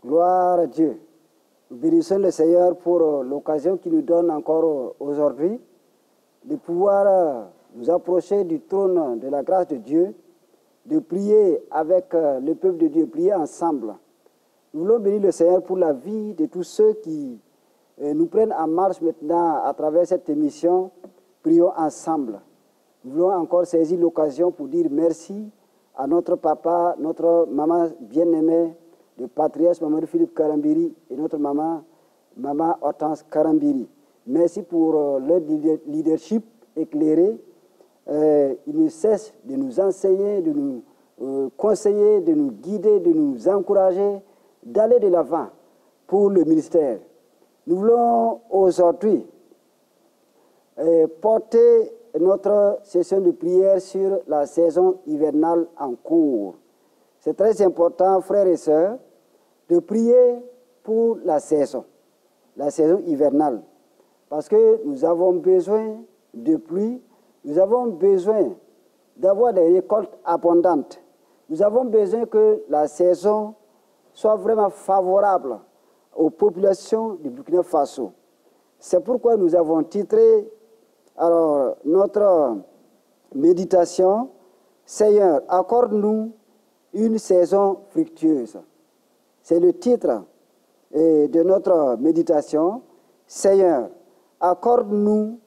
Gloire à Dieu. Nous bénissons le Seigneur pour l'occasion qu'il nous donne encore aujourd'hui de pouvoir nous approcher du trône de la grâce de Dieu, de prier avec le peuple de Dieu, prier ensemble. Nous voulons bénir le Seigneur pour la vie de tous ceux qui nous prennent en marche maintenant à travers cette émission. Prions ensemble. Nous voulons encore saisir l'occasion pour dire merci à notre papa, notre maman bien-aimée, le patriarche Mamadou Philippe Karambiri et notre maman Hortense Karambiri. Merci pour leur leadership éclairé. Ils ne cessent de nous enseigner, de nous conseiller, de nous guider, de nous encourager, d'aller de l'avant pour le ministère. Nous voulons aujourd'hui porter notre session de prière sur la saison hivernale en cours. C'est très important, frères et sœurs, de prier pour la saison hivernale. Parce que nous avons besoin de pluie, nous avons besoin d'avoir des récoltes abondantes. Nous avons besoin que la saison soit vraiment favorable aux populations du Burkina Faso. C'est pourquoi nous avons titré notre méditation « Seigneur, accorde-nous une saison fructueuse ». C'est le titre de notre méditation. « Seigneur, accorde-nous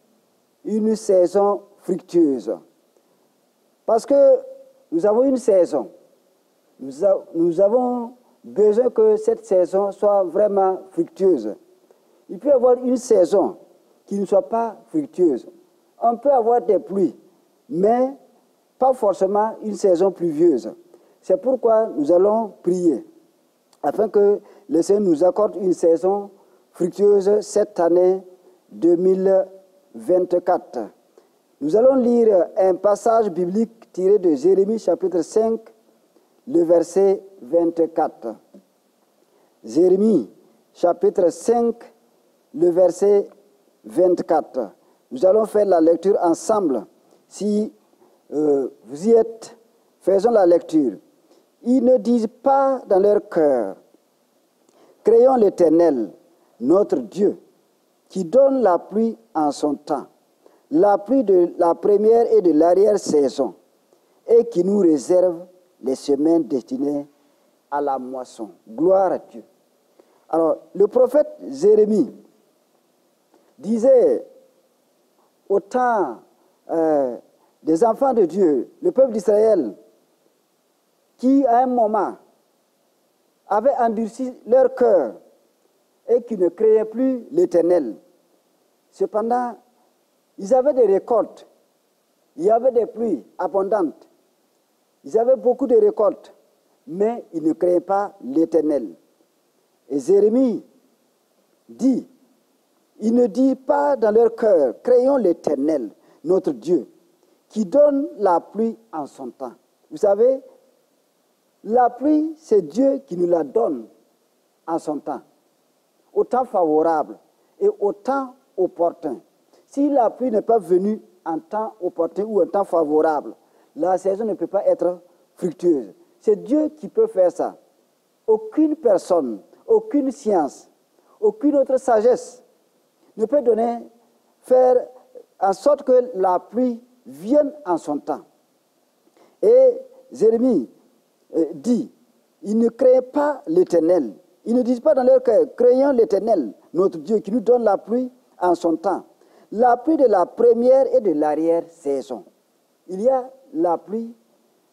une saison fructueuse ». Parce que nous avons une saison. Nous avons besoin que cette saison soit vraiment fructueuse. Il peut y avoir une saison qui ne soit pas fructueuse. On peut avoir des pluies, mais pas forcément une saison pluvieuse. C'est pourquoi nous allons prier, afin que le Seigneur nous accorde une saison fructueuse cette année 2024. Nous allons lire un passage biblique tiré de Jérémie chapitre 5, le verset 24. Jérémie chapitre 5, le verset 24. Nous allons faire la lecture ensemble. Si vous y êtes, faisons la lecture. Ils ne disent pas dans leur cœur, créons l'Éternel, notre Dieu, qui donne la pluie en son temps, la pluie de la première et de l'arrière-saison, et qui nous réserve les semaines destinées à la moisson. Gloire à Dieu. Alors, le prophète Jérémie disait au temps des enfants de Dieu, le peuple d'Israël, qui à un moment avait endurci leur cœur et qui ne créaient plus l'Éternel. Cependant, ils avaient des récoltes, il y avait des pluies abondantes, ils avaient beaucoup de récoltes, mais ils ne créaient pas l'Éternel. Et Jérémie dit, ils ne disent pas dans leur cœur, créons l'Éternel, notre Dieu, qui donne la pluie en son temps. Vous savez, la pluie, c'est Dieu qui nous la donne en son temps, au temps favorable et au temps opportun. Si la pluie n'est pas venue en temps opportun ou en temps favorable, la saison ne peut pas être fructueuse. C'est Dieu qui peut faire ça. Aucune personne, aucune science, aucune autre sagesse ne peut faire en sorte que la pluie vienne en son temps. Et Jérémie dit, ils ne créent pas l'Éternel. Ils ne disent pas dans leur cœur, créons l'Éternel, notre Dieu, qui nous donne la pluie en son temps. La pluie de la première et de l'arrière-saison. Il y a la pluie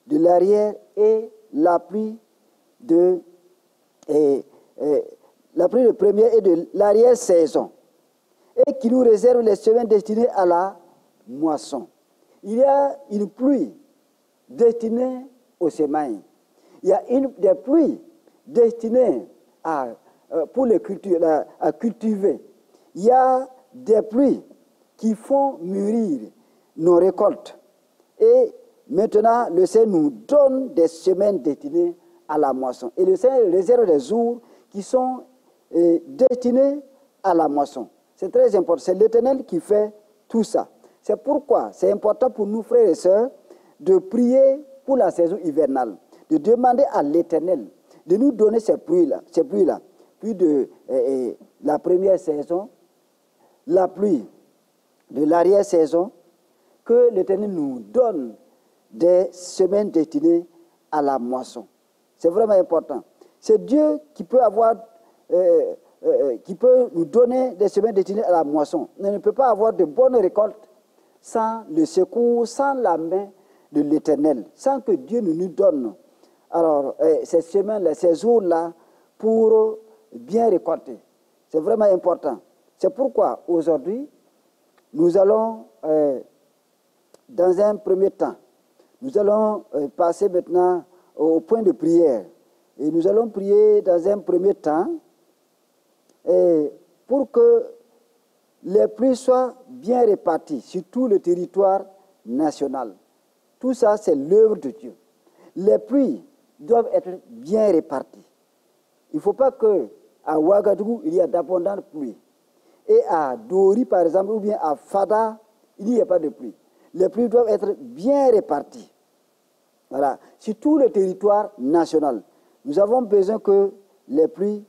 de l'arrière et la pluie de première et de l'arrière-saison, et qui nous réserve les semaines destinées à la moisson. Il y a une pluie destinée aux semailles. Il y a des pluies destinées pour les cultures, à cultiver. Il y a des pluies qui font mûrir nos récoltes. Et maintenant, le Seigneur nous donne des semaines destinées à la moisson. Et le Seigneur réserve des jours qui sont destinés à la moisson. C'est très important. C'est l'Éternel qui fait tout ça. C'est pourquoi c'est important pour nous, frères et sœurs, de prier pour la saison hivernale, de demander à l'Éternel de nous donner ces pluies-là, pluie de la première saison, la pluie de l'arrière-saison, que l'Éternel nous donne des semaines destinées à la moisson. C'est vraiment important. C'est Dieu qui peut qui peut nous donner des semaines destinées à la moisson. On ne peut pas avoir de bonnes récoltes sans le secours, sans la main de l'Éternel, sans que Dieu nous donne alors ces semaines-là, ces jours-là, pour bien récolter. C'est vraiment important. C'est pourquoi aujourd'hui, nous allons, dans un premier temps, nous allons passer maintenant au point de prière. Et nous allons prier dans un premier temps pour que les pluies soient bien réparties sur tout le territoire national. Tout ça, c'est l'œuvre de Dieu. Les pluies doivent être bien réparties. Il ne faut pas qu'à Ouagadougou, il y ait d'abondantes pluies. Et à Dori, par exemple, ou bien à Fada, il n'y a pas de pluie. Les pluies doivent être bien réparties. Voilà, sur tout le territoire national. Nous avons besoin que les pluies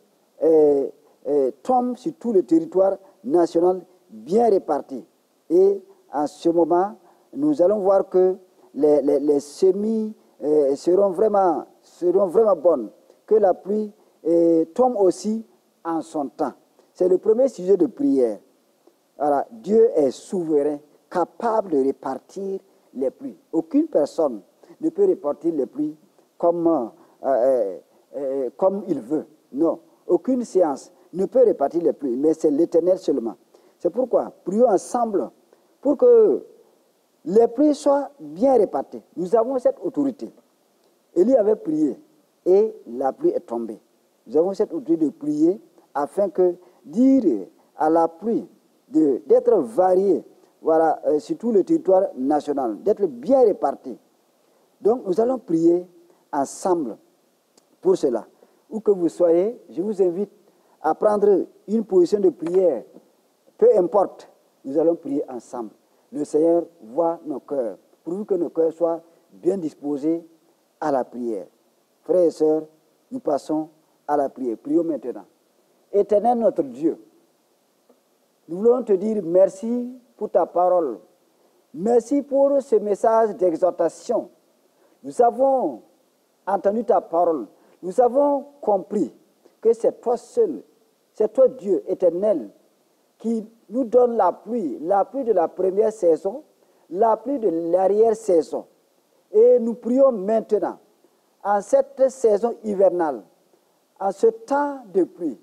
tombent sur tout le territoire national bien réparties. Et en ce moment, nous allons voir que les semis seront vraiment bonnes, que la pluie tombe aussi en son temps. C'est le premier sujet de prière. Voilà, Dieu est souverain, capable de répartir les pluies. Aucune personne ne peut répartir les pluies comme il veut. Non, aucune science ne peut répartir les pluies, mais c'est l'Éternel seulement. C'est pourquoi prions ensemble pour que les pluies soient bien réparties. Nous avons cette autorité. Élie avait prié et la pluie est tombée. Nous avons cette autorité de prier afin que dire à la pluie d'être variée, voilà, sur tout le territoire national, d'être bien répartie. Donc nous allons prier ensemble pour cela. Où que vous soyez, je vous invite à prendre une position de prière. Peu importe, nous allons prier ensemble. Le Seigneur voit nos cœurs, pourvu que nos cœurs soient bien disposés à la prière. Frères et sœurs, nous passons à la prière. Prions maintenant. Éternel notre Dieu, nous voulons te dire merci pour ta parole. Merci pour ce message d'exhortation. Nous avons entendu ta parole. Nous avons compris que c'est toi seul, c'est toi Dieu éternel, qui nous donne la pluie de la première saison, la pluie de l'arrière-saison. Et nous prions maintenant, en cette saison hivernale, en ce temps de pluie,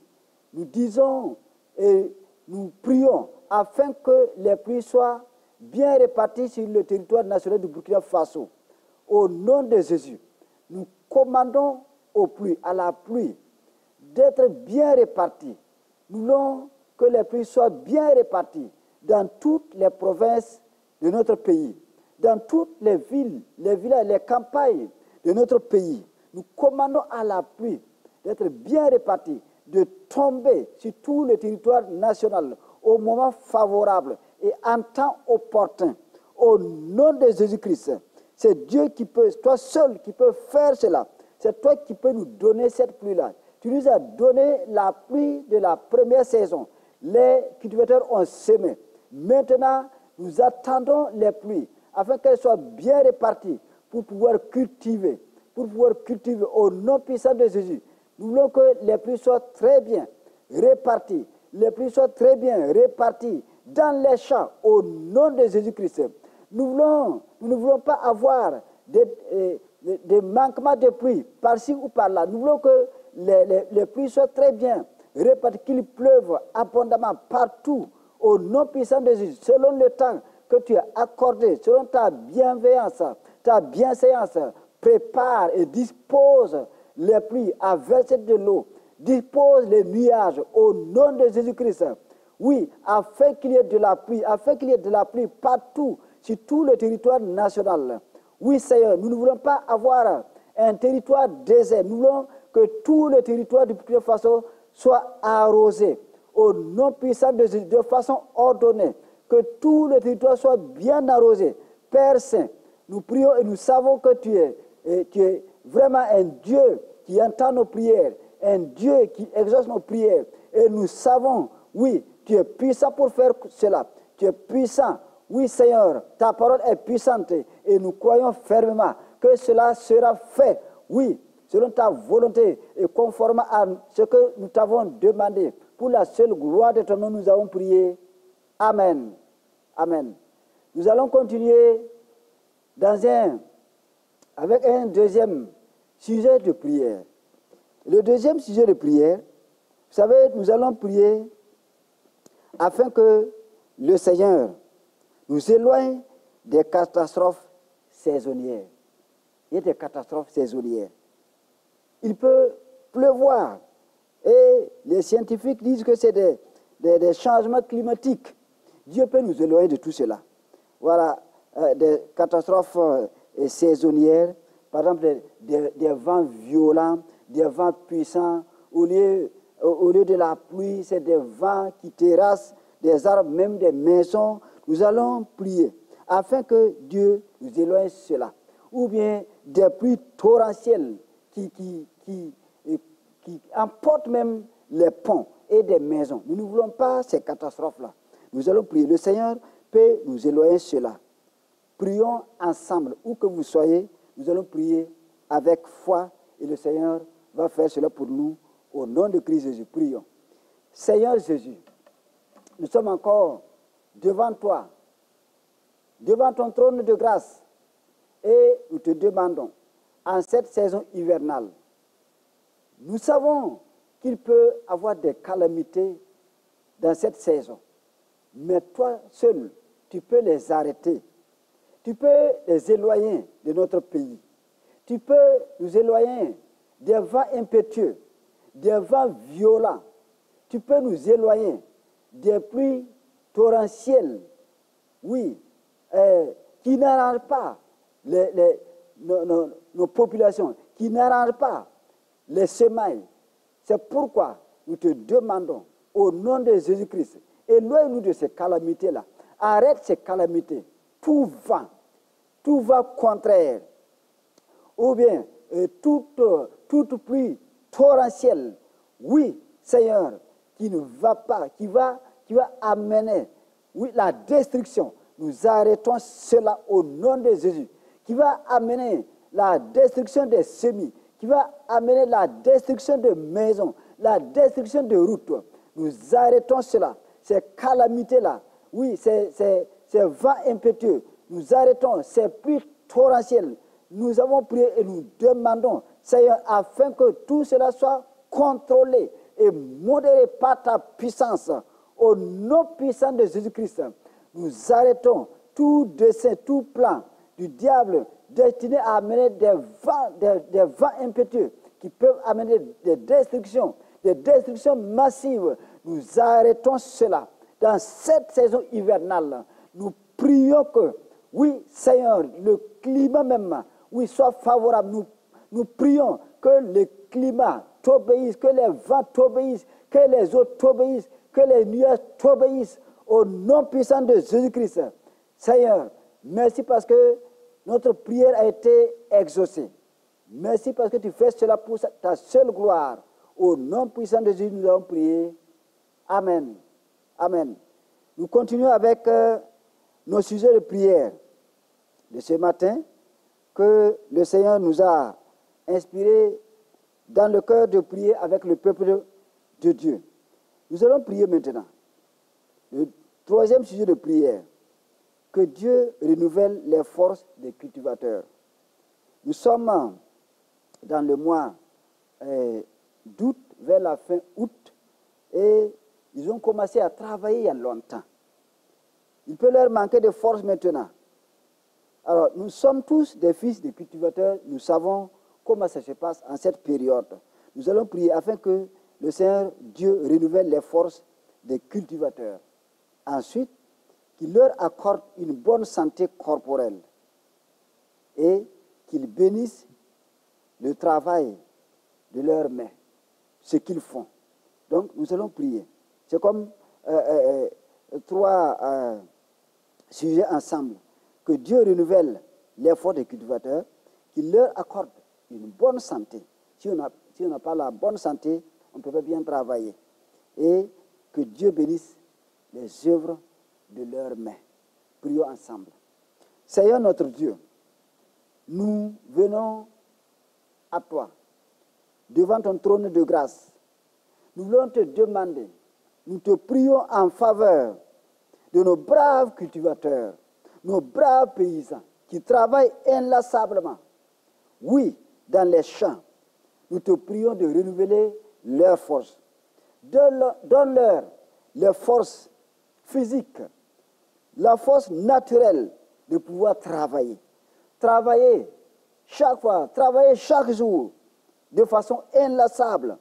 nous disons et nous prions afin que les pluies soient bien réparties sur le territoire national du Burkina Faso. Au nom de Jésus, nous commandons aux pluies, à la pluie, d'être bien réparties. Nous voulons que les pluies soient bien réparties dans toutes les provinces de notre pays, dans toutes les villes, les villages, les campagnes de notre pays. Nous commandons à la pluie d'être bien répartie, de tomber sur tout le territoire national au moment favorable et en temps opportun. Au nom de Jésus-Christ, c'est Dieu qui peut, toi seul qui peux faire cela. C'est toi qui peux nous donner cette pluie-là. Tu nous as donné la pluie de la première saison. Les cultivateurs ont semé. Maintenant, nous attendons les pluies afin qu'elles soient bien réparties pour pouvoir cultiver au nom puissant de Jésus. Nous voulons que les pluies soient très bien réparties. Les pluies soient très bien réparties dans les champs au nom de Jésus-Christ. Nous ne voulons pas avoir des manquements de pluie par-ci ou par-là. Nous voulons que les pluies soient très bien réparties, qu'il pleuve abondamment partout au nom puissant de Jésus, selon le temps que tu as accordé, selon ta bienveillance, ta bienséance. Prépare et dispose les pluies à verser de l'eau. Dispose les nuages au nom de Jésus-Christ. Oui, afin qu'il y ait de la pluie, partout, sur tout le territoire national. Oui, Seigneur, nous ne voulons pas avoir un territoire désert. Nous voulons que tout le territoire du Burkina Faso soit arrosé au nom puissant de Jésus, de façon ordonnée. Que tout le territoire soit bien arrosé. Père Saint, nous prions et nous savons que tu es vraiment un Dieu qui entend nos prières, un Dieu qui exauce nos prières. Et nous savons, oui, tu es puissant pour faire cela. Tu es puissant. Oui, Seigneur, ta parole est puissante et nous croyons fermement que cela sera fait. Oui, selon ta volonté et conforme à ce que nous t'avons demandé. Pour la seule gloire de ton nom, nous avons prié. Amen. Amen. Nous allons continuer avec un deuxième sujet de prière. Le deuxième sujet de prière, vous savez, nous allons prier afin que le Seigneur nous éloigne des catastrophes saisonnières. Il y a des catastrophes saisonnières. Il peut pleuvoir et les scientifiques disent que c'est des changements climatiques. Dieu peut nous éloigner de tout cela. Voilà, des catastrophes saisonnières, par exemple des vents violents, des vents puissants. Au lieu de la pluie, c'est des vents qui terrassent des arbres, même des maisons. Nous allons prier afin que Dieu nous éloigne cela. Ou bien des pluies torrentielles qui emportent même les ponts et des maisons. Nous ne voulons pas ces catastrophes-là. Nous allons prier. Le Seigneur peut nous éloigner cela. Prions ensemble, où que vous soyez, nous allons prier avec foi et le Seigneur va faire cela pour nous. Au nom de Christ Jésus, prions. Seigneur Jésus, nous sommes encore devant toi, devant ton trône de grâce, et nous te demandons, en cette saison hivernale, nous savons qu'il peut y avoir des calamités dans cette saison, mais toi seul, tu peux les arrêter. Tu peux les éloigner de notre pays. Tu peux nous éloigner des vents impétueux, des vents violents. Tu peux nous éloigner des pluies torrentielles, oui, qui n'arrangent pas nos populations, qui n'arrangent pas les semailles. C'est pourquoi nous te demandons, au nom de Jésus-Christ, éloigne-nous de ces calamités-là. Arrête ces calamités. Tout va contraire. Ou bien toute pluie torrentielle, oui, Seigneur, qui ne va pas, qui va amener, oui, la destruction. Nous arrêtons cela au nom de Jésus, qui va amener la destruction des semis, qui va amener la destruction de maisons, la destruction de routes. Nous arrêtons cela, ces calamités-là, oui, ces vents impétueux. Nous arrêtons ces pluies torrentielles. Nous avons prié et nous demandons, Seigneur, afin que tout cela soit contrôlé et modéré par ta puissance. Au nom puissant de Jésus-Christ, nous arrêtons tout dessein, tout plan du diable destiné à amener des vents impétueux qui peuvent amener des destructions massives. Nous arrêtons cela. Dans cette saison hivernale, nous prions que, oui, Seigneur, le climat même, oui, soit favorable. Nous prions que le climat t'obéisse, que les vents t'obéissent, que les eaux t'obéissent, que les nuages t'obéissent. Au nom puissant de Jésus-Christ. Seigneur, merci parce que notre prière a été exaucée. Merci parce que tu fais cela pour ta seule gloire. Au nom puissant de Jésus, nous avons prié. Amen. Amen. Nous continuons avec nos sujets de prière de ce matin que le Seigneur nous a inspirés dans le cœur de prier avec le peuple de Dieu. Nous allons prier maintenant. Le troisième sujet de prière, que Dieu renouvelle les forces des cultivateurs. Nous sommes dans le mois d'août, vers la fin août, et ils ont commencé à travailler il y a longtemps. Il peut leur manquer de force maintenant. Alors, nous sommes tous des fils de cultivateurs, nous savons comment ça se passe en cette période. Nous allons prier afin que le Seigneur Dieu renouvelle les forces des cultivateurs. Ensuite, qu'il leur accorde une bonne santé corporelle et qu'il bénisse le travail de leurs mains, ce qu'ils font. Donc, nous allons prier. C'est comme trois sujets ensemble. Que Dieu renouvelle l'effort des cultivateurs, qu'il leur accorde une bonne santé. Si on n'a pas la bonne santé, on ne peut pas bien travailler. Et que Dieu bénisse les œuvres de leurs mains. Prions ensemble. Seigneur notre Dieu, nous venons à toi, devant ton trône de grâce. Nous voulons te demander, nous te prions en faveur de nos braves cultivateurs, nos braves paysans qui travaillent inlassablement. Oui, dans les champs, nous te prions de renouveler leur force. Donne-leur leur force physique, la force naturelle de pouvoir travailler. Travailler chaque fois, travailler chaque jour de façon inlassable.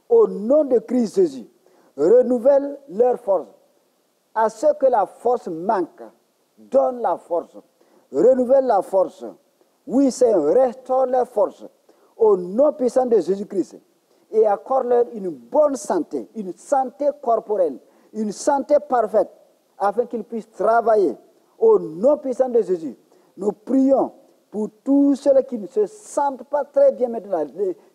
Au nom de Christ Jésus, renouvelle leur force. À ceux que la force manque, donne la force. Renouvelle la force. Oui, Seigneur, restaure leur force. Au nom puissant de Jésus-Christ. Et accorde-leur une bonne santé, une santé corporelle, une santé parfaite, afin qu'ils puissent travailler. Au nom puissant de Jésus, nous prions pour tous ceux qui ne se sentent pas très bien maintenant,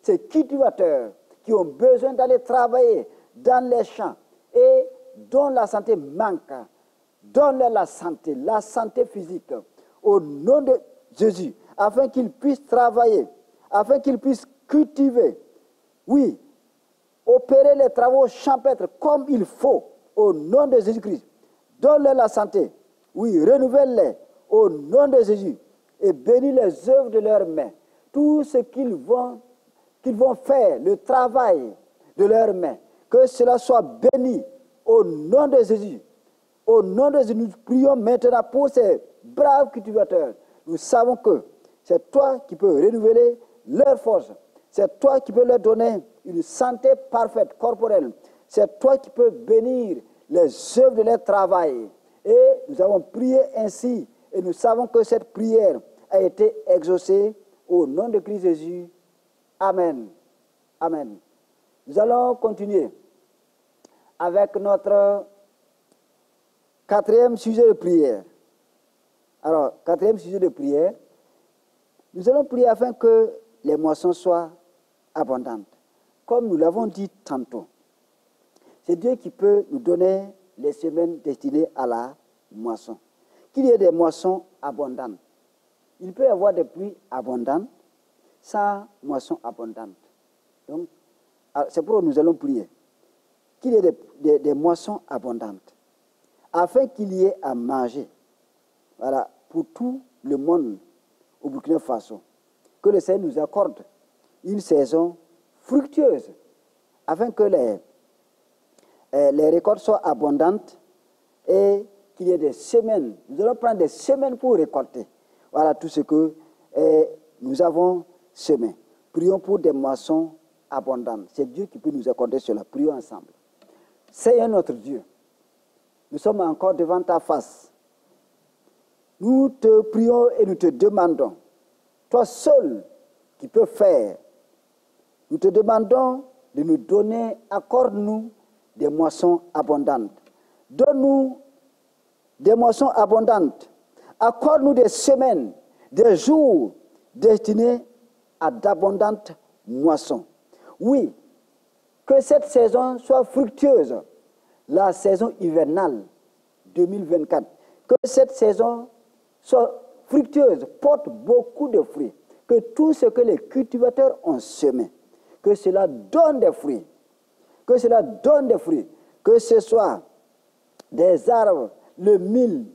ces cultivateurs qui ont besoin d'aller travailler dans les champs et dont la santé manque. Donne-leur la santé physique, au nom de Jésus, afin qu'ils puissent travailler, afin qu'ils puissent cultiver. Oui, opérer les travaux champêtres comme il faut, au nom de Jésus-Christ. Donne-leur la santé. Oui, renouvelle-les, au nom de Jésus. Et bénis les œuvres de leurs mains. Tout ce qu'ils vont faire, le travail de leurs mains, que cela soit béni, au nom de Jésus. Au nom de Jésus, nous prions maintenant pour ces braves cultivateurs. Nous savons que c'est toi qui peux renouveler leur force. C'est toi qui peux leur donner une santé parfaite, corporelle. C'est toi qui peux bénir les œuvres de leur travail. Et nous avons prié ainsi. Et nous savons que cette prière a été exaucée au nom de Christ Jésus. Amen. Amen. Nous allons continuer avec notre quatrième sujet de prière. Alors, quatrième sujet de prière, nous allons prier afin que les moissons soient abondantes. Comme nous l'avons dit tantôt, c'est Dieu qui peut nous donner les semaines destinées à la moisson. Qu'il y ait des moissons abondantes. Il peut y avoir des pluies abondantes sans moissons abondantes. Donc, c'est pourquoi nous allons prier. Qu'il y ait des moissons abondantes, afin qu'il y ait à manger. Voilà, pour tout le monde au Burkina Faso. Que le Seigneur nous accorde une saison fructueuse, afin que les récoltes soient abondantes et qu'il y ait des semaines. Nous allons prendre des semaines pour récolter. Voilà tout ce que nous avons semé. Prions pour des moissons abondantes. C'est Dieu qui peut nous accorder cela. Prions ensemble. Seigneur notre Dieu, nous sommes encore devant ta face. Nous te prions et nous te demandons, toi seul qui peux faire, nous te demandons de nous donner, accorde-nous des moissons abondantes. Donne-nous des moissons abondantes. Accorde-nous des semaines, des jours destinés à d'abondantes moissons. Oui, que cette saison soit fructueuse, la saison hivernale 2024. Que cette saison soit fructueuse, porte beaucoup de fruits. Que tout ce que les cultivateurs ont semé, que cela donne des fruits. Que cela donne des fruits. Que ce soit des arbres, le mil,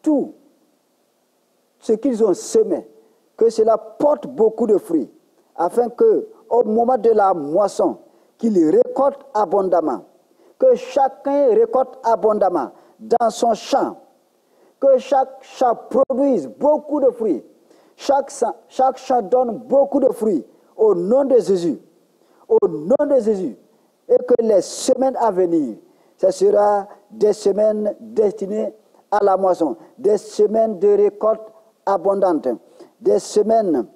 tout ce qu'ils ont semé, que cela porte beaucoup de fruits, afin que, au moment de la moisson, qu'ils récoltent abondamment, que chacun récolte abondamment dans son champ, que chaque champ produise beaucoup de fruits, chaque champ donne beaucoup de fruits, au nom de Jésus, au nom de Jésus, et que les semaines à venir, ce sera des semaines destinées à la moisson, des semaines de récolte abondante, des semaines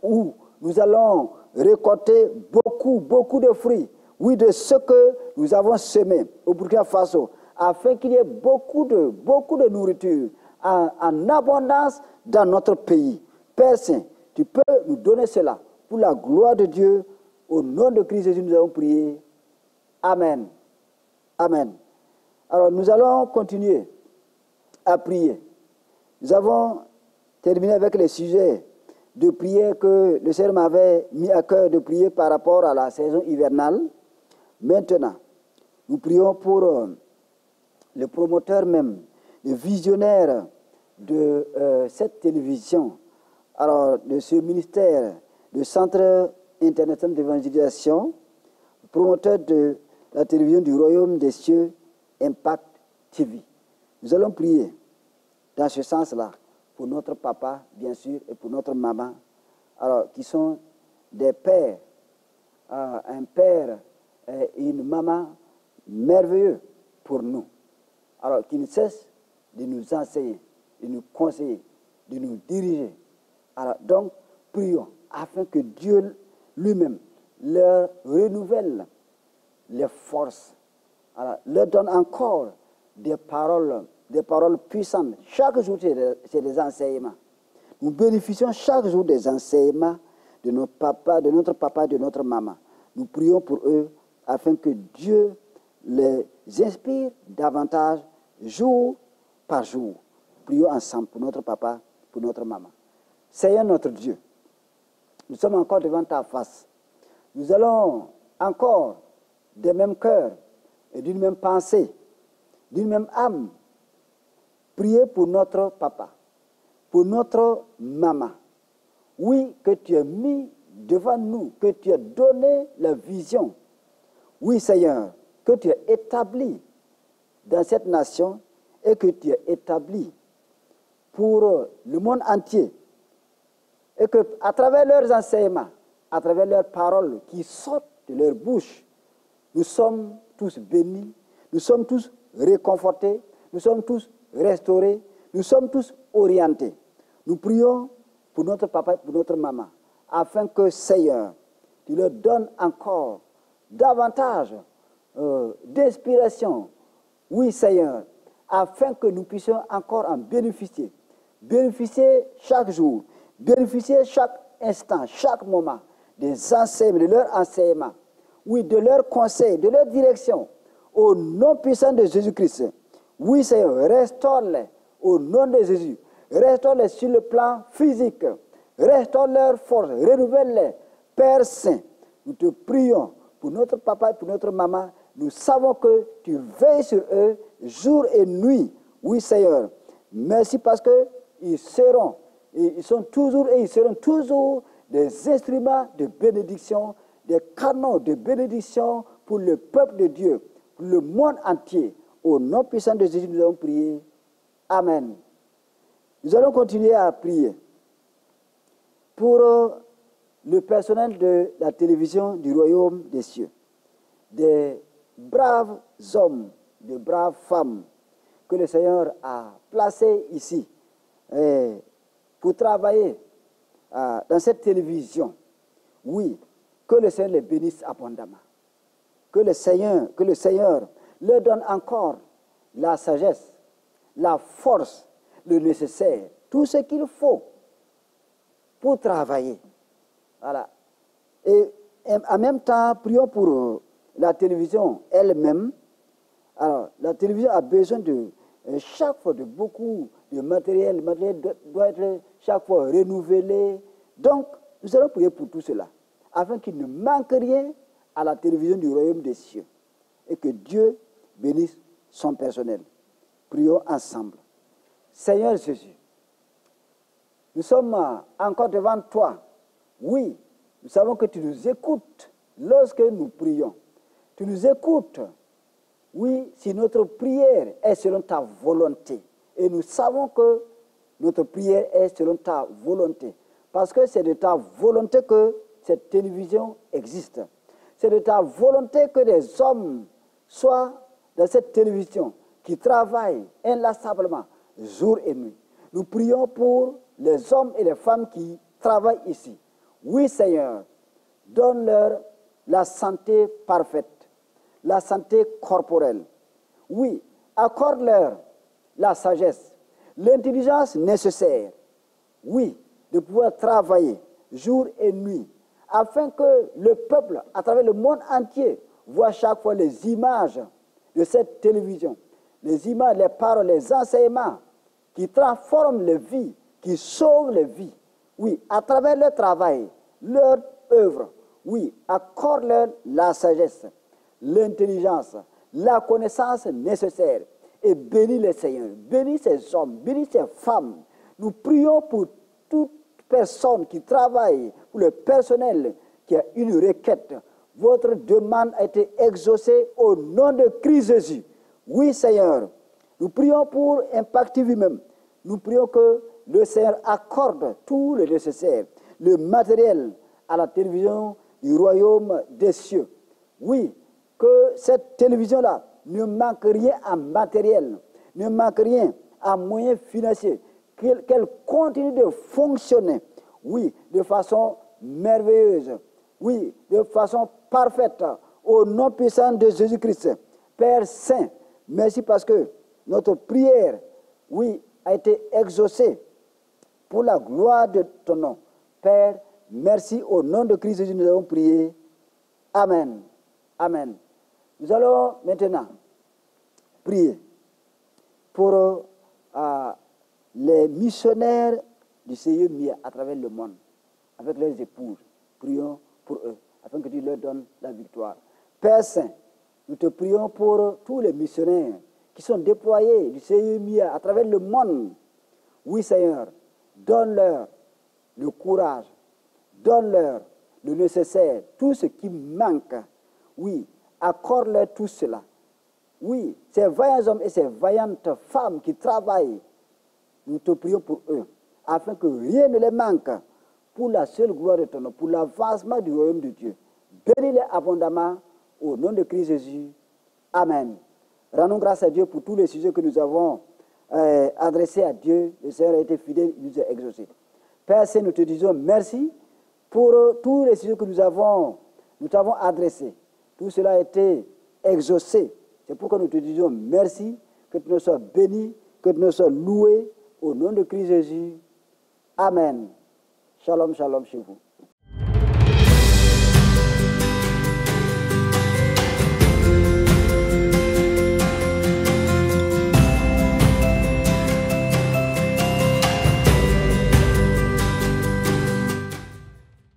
où nous allons récolter beaucoup de fruits, oui, de ce que nous avons semé au Burkina Faso, afin qu'il y ait beaucoup de nourriture en abondance dans notre pays. Père Saint, tu peux nous donner cela pour la gloire de Dieu, Au nom de Christ Jésus, nous avons prié. Amen. Amen. Alors, nous allons continuer à prier. Nous avons terminé avec les sujets de prière que le Seigneur m'avait mis à cœur de prier par rapport à la saison hivernale. Maintenant, nous prions pour le promoteur même, le visionnaire de cette télévision, alors de ce ministère, le Centre international d'évangélisation, promoteur de la télévision du Royaume des cieux, Impact TV. Nous allons prier dans ce sens-là pour notre papa, bien sûr, et pour notre maman, alors qui sont des pères, un père et une maman merveilleux pour nous, alors qui ne cessent de nous enseigner, de nous conseiller, de nous diriger. Alors donc, prions afin que Dieu lui-même leur renouvelle les forces, alors, leur donne encore des paroles puissantes. Chaque jour, c'est des enseignements. Nous bénéficions chaque jour des enseignements de notre papa, de notre maman. Nous prions pour eux afin que Dieu les inspire davantage jour par jour. Prions ensemble pour notre papa, pour notre maman. Seigneur notre Dieu, nous sommes encore devant ta face. Nous allons encore des mêmes cœurs et d'une même pensée, d'une même âme, prier pour notre papa, pour notre maman. Oui, que tu as mis devant nous, que tu as donné la vision. Oui, Seigneur, que tu as établi dans cette nation et que tu as établi pour le monde entier. Et qu'à travers leurs enseignements, à travers leurs paroles qui sortent de leur bouche, nous sommes tous bénis, nous sommes tous réconfortés, nous sommes tous restaurés, nous sommes tous orientés. Nous prions pour notre papa et pour notre maman, afin que, Seigneur, tu leur donnes encore davantage d'inspiration. Oui, Seigneur, afin que nous puissions encore en bénéficier. Bénéficier chaque jour, bénéficier chaque instant, chaque moment des enseignements, de leurs enseignements, oui, de leurs conseils, de leur direction, au nom puissant de Jésus-Christ. Oui, Seigneur, restaure-les au nom de Jésus. Restaure-les sur le plan physique. Restaure leur force, renouvelle-les. Père Saint, nous te prions pour notre papa et pour notre maman. Nous savons que tu veilles sur eux jour et nuit. Oui, Seigneur. Merci parce qu'ils seront, ils sont toujours et ils seront toujours des instruments de bénédiction, des canons de bénédiction pour le peuple de Dieu, pour le monde entier. Au nom puissant de Jésus, nous avons prié. Amen. Nous allons continuer à prier pour le personnel de la télévision du Royaume des cieux, des braves hommes, des braves femmes que le Seigneur a placés ici pour travailler dans cette télévision. Oui, que le Seigneur les bénisse abondamment. Que le Seigneur leur donne encore la sagesse, la force, le nécessaire, tout ce qu'il faut pour travailler. Voilà. Et en même temps, prions pour la télévision elle-même. Alors, la télévision a besoin de chaque fois de beaucoup de matériel. Le matériel doit être chaque fois renouvelé. Donc, nous allons prier pour tout cela, afin qu'il ne manque rien à la télévision du Royaume des cieux. Et que Dieu bénisse son personnel. Prions ensemble. Seigneur Jésus, nous sommes encore devant toi. Oui, nous savons que tu nous écoutes lorsque nous prions. Tu nous écoutes. Oui, si notre prière est selon ta volonté. Et nous savons que notre prière est selon ta volonté. Parce que c'est de ta volonté que cette télévision existe. C'est de ta volonté que des hommes soient dans cette télévision, qui travaillent inlassablement, jour et nuit. Nous prions pour les hommes et les femmes qui travaillent ici. Oui, Seigneur, donne-leur la santé parfaite, la santé corporelle. Oui, accorde-leur la sagesse, l'intelligence nécessaire. Oui, de pouvoir travailler jour et nuit afin que le peuple, à travers le monde entier, voit chaque fois les images de cette télévision, les images, les paroles, les enseignements qui transforment les vies, qui sauvent les vies. Oui, à travers leur travail, leur œuvre, oui, accorde-leur la sagesse, l'intelligence, la connaissance nécessaire et bénis les Seigneurs, bénis ces hommes, bénis ces femmes. Nous prions pour toute personne qui travaille, pour le personnel qui a une requête. Votre demande a été exaucée au nom de Christ Jésus. Oui, Seigneur, nous prions pour Impact TV même. Nous prions que le Seigneur accorde tout le nécessaire, le matériel à la télévision du royaume des cieux. Oui, que cette télévision-là ne manque rien en matériel, ne manque rien en moyens financiers, qu'elle continue de fonctionner, oui, de façon merveilleuse, oui, de façon parfaite, au nom puissant de Jésus-Christ. Père Saint, merci parce que notre prière, oui, a été exaucée pour la gloire de ton nom. Père, merci au nom de Christ Jésus, nous avons prié. Amen. Amen. Nous allons maintenant prier pour les missionnaires du Seigneur mis à travers le monde, avec leurs épouses. Prions pour eux, afin que tu leur donnes la victoire. Père Saint, nous te prions pour tous les missionnaires qui sont déployés du Seigneur mis à travers le monde. Oui, Seigneur, donne-leur le courage, donne-leur le nécessaire, tout ce qui manque. Oui, accorde-leur tout cela. Oui, ces vaillants hommes et ces vaillantes femmes qui travaillent, nous te prions pour eux, afin que rien ne les manque, pour la seule gloire de ton nom, pour l'avancement du royaume de Dieu. Bénis-les abondamment, au nom de Christ Jésus. Amen. Rendons grâce à Dieu pour tous les sujets que nous avons adressés à Dieu. Le Seigneur a été fidèle, il nous a exaucés. Père Saint, nous te disons merci pour tous les sujets que nous t'avons adressés. Tout cela a été exaucé. C'est pourquoi nous te disons merci, que tu nous sois béni, que tu nous sois loué, au nom de Christ Jésus. Amen. Shalom, shalom chez vous.